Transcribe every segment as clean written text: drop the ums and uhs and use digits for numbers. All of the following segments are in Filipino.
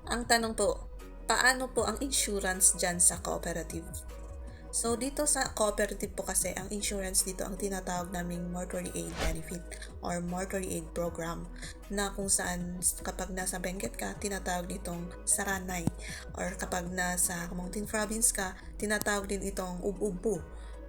Ang tanong po, paano po ang insurance dyan sa cooperative? So, dito sa cooperative po kasi, ang insurance dito ang tinatawag naming mortuary aid benefit or mortuary aid program, na kung saan kapag nasa Benguet ka, tinatawag ditong Saranay, or kapag nasa Mountain Province ka, tinatawag din itong Ubumpu.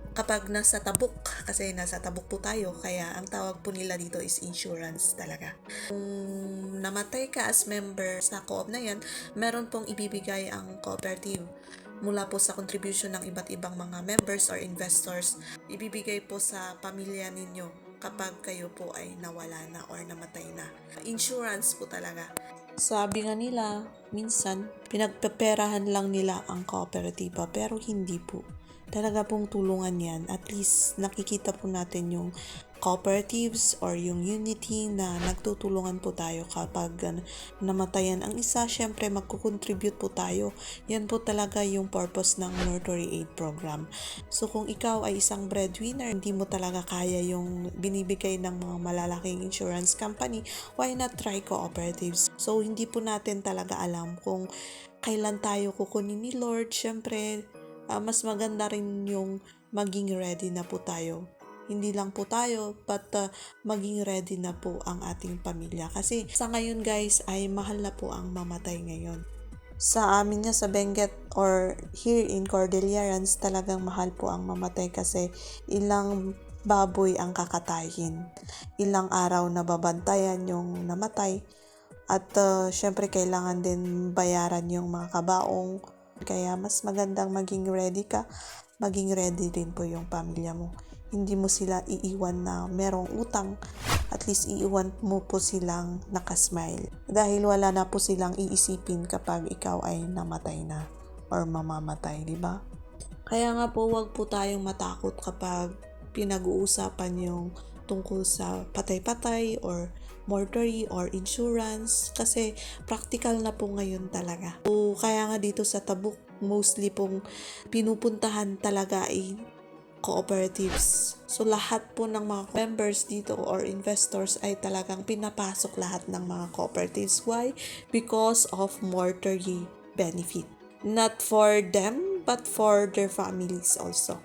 Kapag nasa Tabuk, kasi nasa Tabuk po tayo, kaya ang tawag po nila dito is insurance talaga. Kung namatay ka as member sa co-op na yan, meron pong ibibigay ang cooperative mula po sa contribution ng iba't ibang mga members or investors. Ibibigay po sa pamilya ninyo kapag kayo po ay nawala na or namatay na. Insurance po talaga. Sabi nga nila, minsan, pinagpeperahan lang nila ang kooperatiba, pero hindi po. Talaga pong tulungan yan. At least, nakikita po natin yung cooperatives or yung unity na nagtutulungan po tayo kapag namatayan ang isa, syempre magkukontribute po tayo. Yan po talaga yung purpose ng mortuary aid program. So kung ikaw ay isang breadwinner, hindi mo talaga kaya yung binibigay ng mga malalaking insurance company, why not try cooperatives? So hindi po natin talaga alam kung kailan tayo kukunin ni Lord. Syempre, mas maganda rin yung maging ready na po tayo. Hindi lang po tayo, but maging ready na po ang ating pamilya. Kasi sa ngayon guys, ay mahal na po ang mamatay ngayon. Sa amin nga sa Benguet or here in Cordillerans, talagang mahal po ang mamatay kasi ilang baboy ang kakatayin. Ilang araw na babantayan yung namatay. At syempre kailangan din bayaran yung mga kabaong. Kaya mas magandang maging ready ka, maging ready din po yung pamilya mo. Hindi mo sila iiwan na merong utang, at least iiwan mo po silang nakasmile. Dahil wala na po silang iisipin kapag ikaw ay namatay na or mamamatay, di ba? Kaya nga po, wag po tayong matakot kapag pinag-uusapan yung tungkol sa patay-patay or mortuary or insurance, kasi practical na po ngayon talaga. So, kaya nga dito sa Tabuk, mostly pong pinupuntahan talaga ay cooperatives. So lahat po ng mga members dito or investors ay talagang pinapasok lahat ng mga cooperatives. Why? Because of mortuary benefit. Not for them, but for their families also.